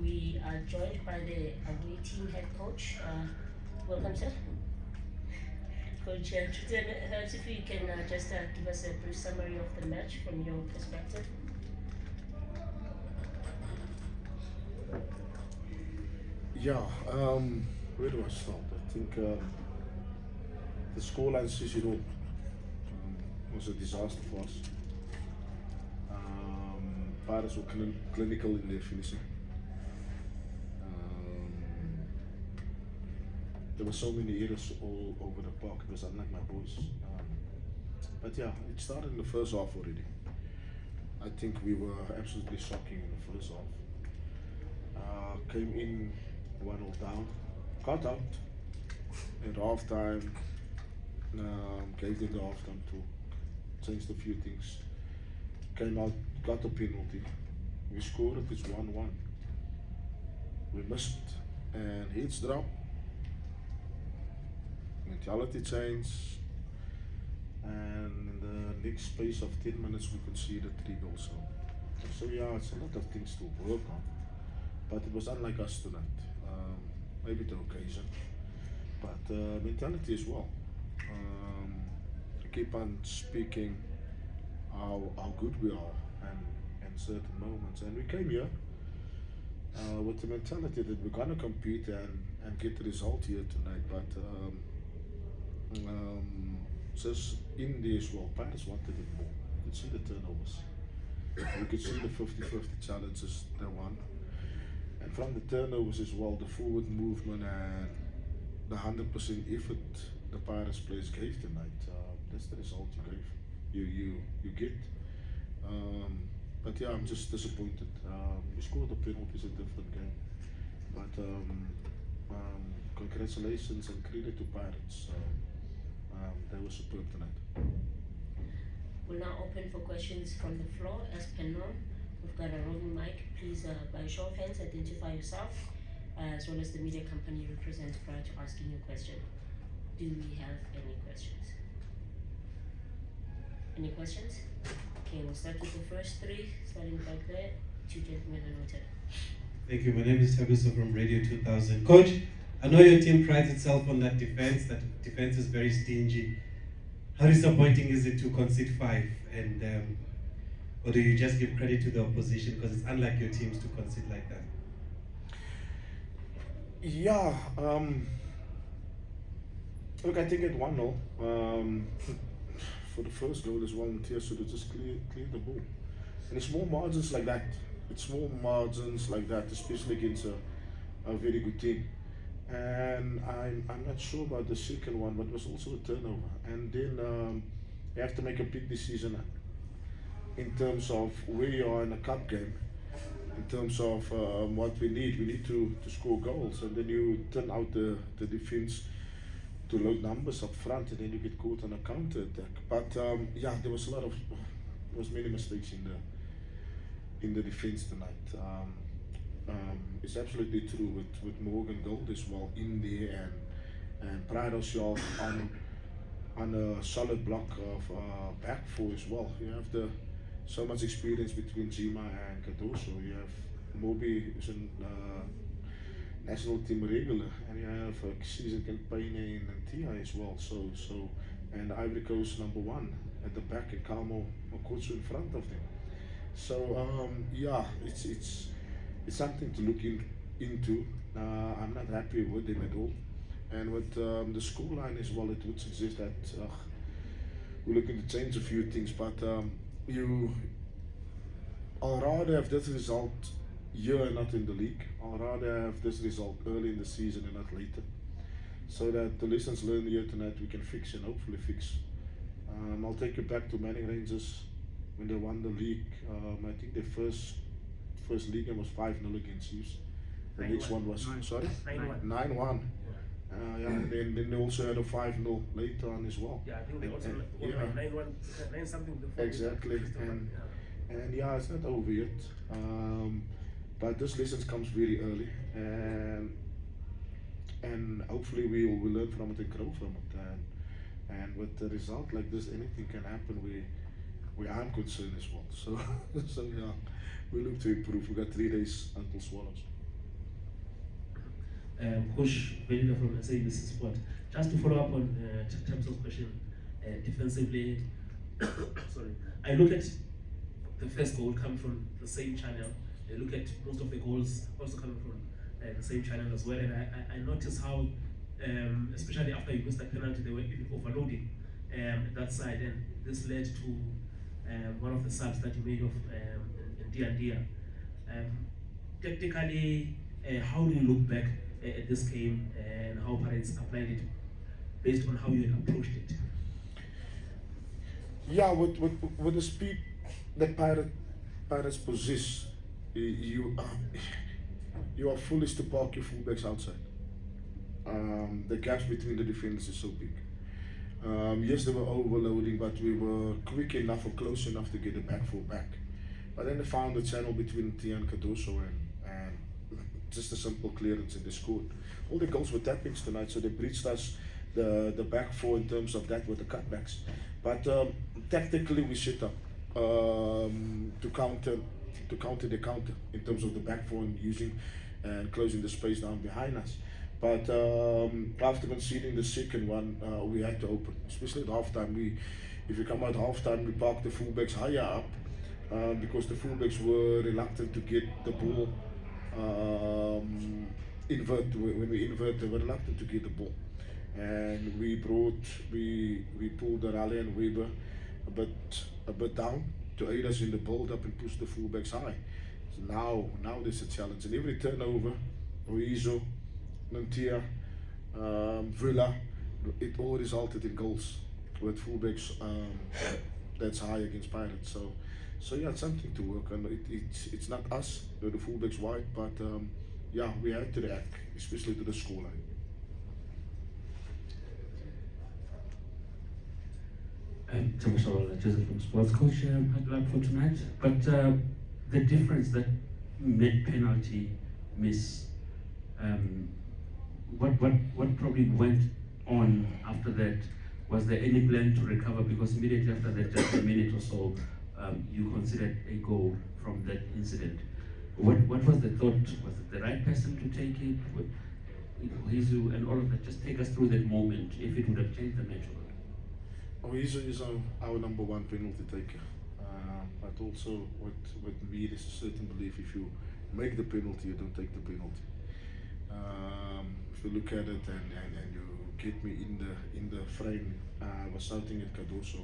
We are joined by the away team head coach. Welcome, sir. Coach Truter, perhaps if you can just give us a brief summary of the match from your perspective. Yeah, where do I start? I think the scoreline says it all. Was a disaster for us. Pirates were clinical in their finishing. There were so many errors all over the park. It was unlike my boys. But yeah, it started in the first half already. I think we were absolutely shocking in the first half. Came in 1-0 down, got out at half time, gave them the half time to changed a few things. Came out, got a penalty. We scored it, it's 1-1. We missed, and hits drop. Mentality change, and in the next space of 10 minutes we conceded 3 goals. So yeah, it's a lot of things to work on, but it was unlike us tonight. Maybe the occasion, but mentality as well. Keep on speaking how good we are and certain moments, and we came here with the mentality that we're gonna compete and get the result here tonight, but just in there as well, Pirates wanted it more. You could see the turnovers. You could see the 50-50 challenges they won. And from the turnovers as well, the forward movement and the 100% effort the Pirates players gave tonight, that's the result you get. But yeah, I'm just disappointed. We scored the penalties, a different game. But congratulations and credit to Pirates. They were superb tonight. We'll now open for questions from the floor. As per norm, we've got a roving mic. Please, by show of hands, identify yourself as well as the media company you represent prior to asking your question. Do we have any questions? Any questions? Okay, we'll start with the first 3, starting back there. 2 gentlemen anointed. Thank you. My name is Tabiso from Radio 2000. Coach, I know your team prides itself on that defense. That defense is very stingy. How disappointing is it to concede 5? And or do you just give credit to the opposition because it's unlike your teams to concede like that? Yeah. Look, I think at 1-0, for the first goal as well, Matthias should have just cleared the ball. And it's more margins like that. It's more margins like that, especially against a very good team. And I'm not sure about the second one, but it was also a turnover. And then you have to make a big decision in terms of where you are in a cup game, in terms of what we need. We need to score goals, and then you turn out the defense to load numbers up front, and then you get caught on a counter attack. But yeah, there was many mistakes in the defense tonight. It's absolutely true with Morgan Gold as well in there, and pride ourselves on a solid block of back four as well. You have so much experience between Zima and Cardoso. You have Moby who's a national team regular, and you have season campaigner in Tia as well. So and Ivory Coast #1 at the back, and Kamo Makotsu in front of them. So yeah, it's something to look into. I'm not happy with them at all, and with the scoreline as well, it would suggest that we're looking to change a few things. But I'll rather have this result here and not in the league. I'll rather have this result early in the season and not later, so that the lessons learned here tonight we can fix and hopefully fix. I'll take you back to Manning Rangers when they won the league. I think their first league game was 5-0 against Chiefs. The next one was 9-1. Yeah, and then they also had a 5-0 later on as well. Yeah, I think they also won 9-1 something before. Exactly, and yeah, it's not over yet. But this lesson comes very early, and hopefully we will learn from it and grow from it. And with the result like this, anything can happen. We I'm concerned as well. So yeah, we look to improve. We got 3 days until Swallows. Coach Belinda from SABC Sport. Just to follow up on Tamso's question, defensively, sorry, I look at the first goal come from the same channel. I look at most of the goals also coming from the same channel as well, and I notice how, especially after you missed that penalty, they were even overloading that side, and this led to one of the subs that you made of Dia. Technically, how do you look back at this game and how Pirates applied it based on how you had approached it? Yeah, with the speed that Pirates possess, you are foolish to park your fullbacks outside. The gaps between the defenders is so big. Yes, they were overloading, but we were quick enough or close enough to get the back four back. But then they found the channel between Tia and Cardoso, and just a simple clearance, and they scored. All the goals were tappings tonight, so they breached us the back four in terms of that with the cutbacks. But tactically we set up to counter the counter in terms of the back four and using and closing the space down behind us. But after conceding the second one, we had to open, especially at halftime. If you come out halftime, we parked the fullbacks higher up because the fullbacks were reluctant to get the ball invert. When we invert, they were reluctant to get the ball, and we pulled the Raleigh and Weber a bit down to aid us in the build up and push the fullbacks high. So now there's a challenge, and every turnover, Ruizo, Nantia, Villa, it all resulted in goals with fullbacks that's high against Pirates. So yeah, it's something to work on. It's not us, the fullbacks wide, but yeah, we had to react, especially to the scoreline. Joseph from Sports Coach, good luck for tonight. But the difference that made penalty miss, what probably went on after that? Was there any plan to recover? Because immediately after that, just a minute or so, you considered a goal from that incident. What was the thought? Was it the right person to take it? Hizu and all of that. Just take us through that moment, if it would have changed the match. Hizu is our number one penalty taker. But also with me, there's a certain belief if you make the penalty, you don't take the penalty. If you look at it and you get me in the frame, I was shouting at Cardoso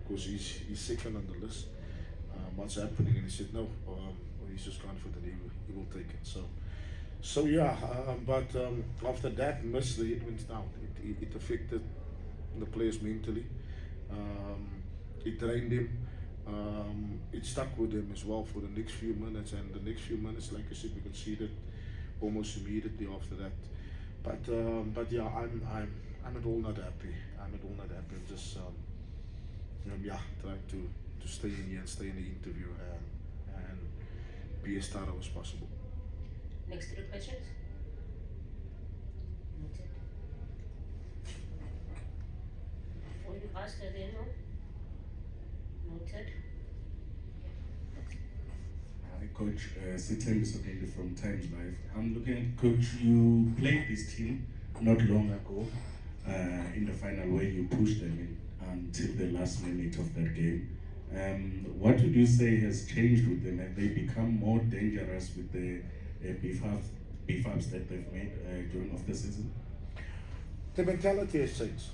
because he's second on the list. What's happening? And he said no, he's just confident he will take it. So yeah, but after that miss, the hit went down. It affected the players mentally. It drained him. It stuck with him as well for the next few minutes, and the next few minutes, like I said, we conceded almost immediately after that. But yeah, I'm at all not happy. I'm just yeah, trying to stay in here and stay in the interview and be as thorough as possible. Next 3 questions. Noted. Before you ask again, noted. Hi Coach, Sithem Bisogeli from Times Live. I'm looking at Coach, you played this team not long ago in the final where you pushed them in until the last minute of that game. What would you say has changed with them? Have they become more dangerous with the beef ups that they've made during off the season? The mentality has changed.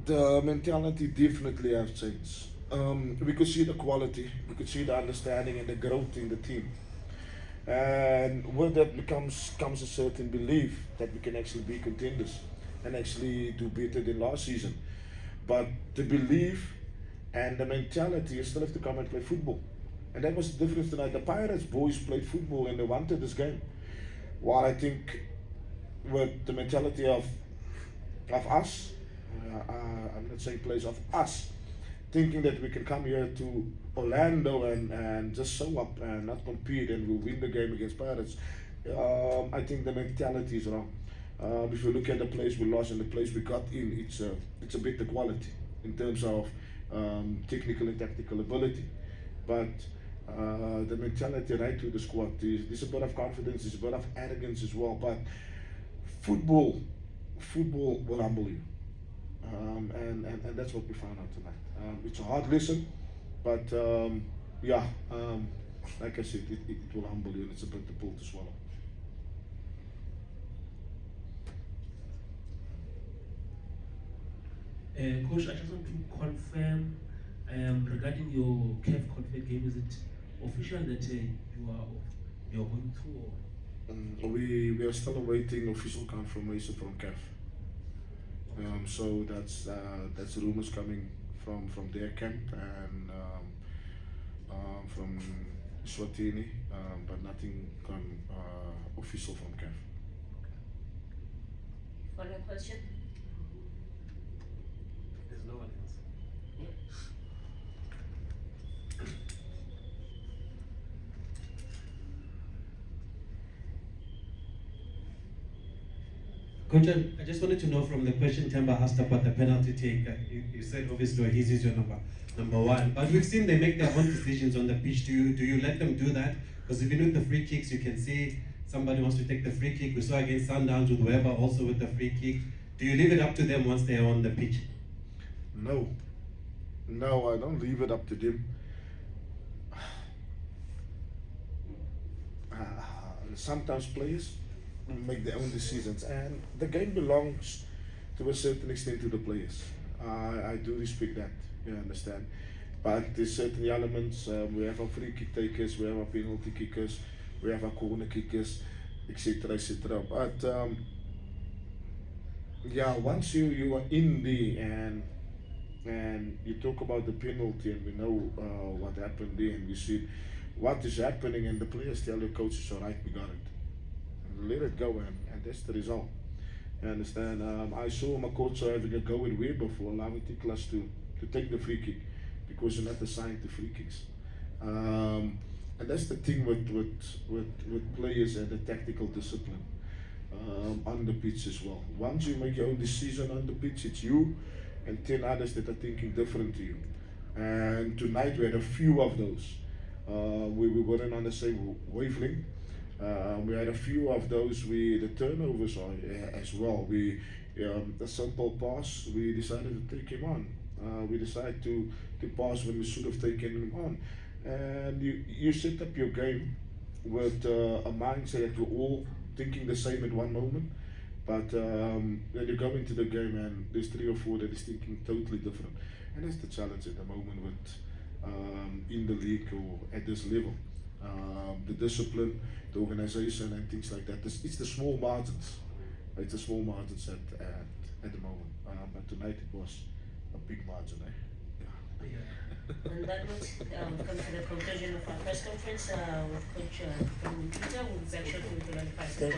The mentality definitely has changed. We could see the quality, we could see the understanding and the growth in the team. And with that comes a certain belief that we can actually be contenders and actually do better than last season. But the belief and the mentality, you still have to come and play football. And that was the difference tonight. The Pirates boys played football and they wanted this game. While I think with the mentality of us, I'm not saying players of us, thinking that we can come here to Orlando and just show up and not compete and we'll win the game against Pirates. I think the mentality is wrong. If you look at the place we lost and the place we got in, it's a bit the quality in terms of technical and tactical ability. But the mentality right to the squad. There's a bit of confidence, there's a bit of arrogance as well, but football will humble you. And that's what we found out tonight. It's a hard lesson, but like I said, it will humble you, and it's a bit the pill to swallow. Coach, I just want to confirm regarding your CAF confirmed game. Is it official that you're going through? Or? We are still awaiting official confirmation from CAF. So that's rumors coming from their camp and from Swatini, but nothing official from CAF. Follow-up question? There's no one else. Coach, I just wanted to know from the question Temba asked about the penalty take. You said obviously he's your number one, but we've seen they make their own decisions on the pitch. Do you let them do that? Because if you look at the free kicks, you can see somebody wants to take the free kick. We saw against Sundowns with Weber also with the free kick. Do you leave it up to them once they are on the pitch? No, I don't leave it up to them. Sometimes players make their own decisions, and the game belongs to a certain extent to the players. I do respect that, you understand. But there's certain elements. We have our free kick takers, we have our penalty kickers, we have our corner kickers, etc., etc. But once you are in there and you talk about the penalty, and we know what happened there, and we see what is happening, and the players tell the coaches, all right, we got it. And let it go, and that's the result. You understand? I saw my coach having a go with Weber for allowing Tiklas to take the free kick because you're not assigned to free kicks. And that's the thing with players and the tactical discipline on the pitch as well. Once you make your own decision on the pitch, it's you and 10 others that are thinking different to you. And tonight we had a few of those. We weren't on the same wavelength. We had a few of those where the turnovers are as well. A simple pass, we decided to take him on. We decided to pass when we should have taken him on. And you set up your game with a mindset that we're all thinking the same at one moment. But then you go into the game and there's 3 or 4 that is thinking totally different. And that's the challenge at the moment with in the league or at this level. The discipline, the organization and things like that. It's the small margins. It's the small margins at the moment. But tonight it was a big margin. On that note, we've come to the conclusion of our press conference with Coach Brandon Truter. We'll be back shortly with another 5 seconds.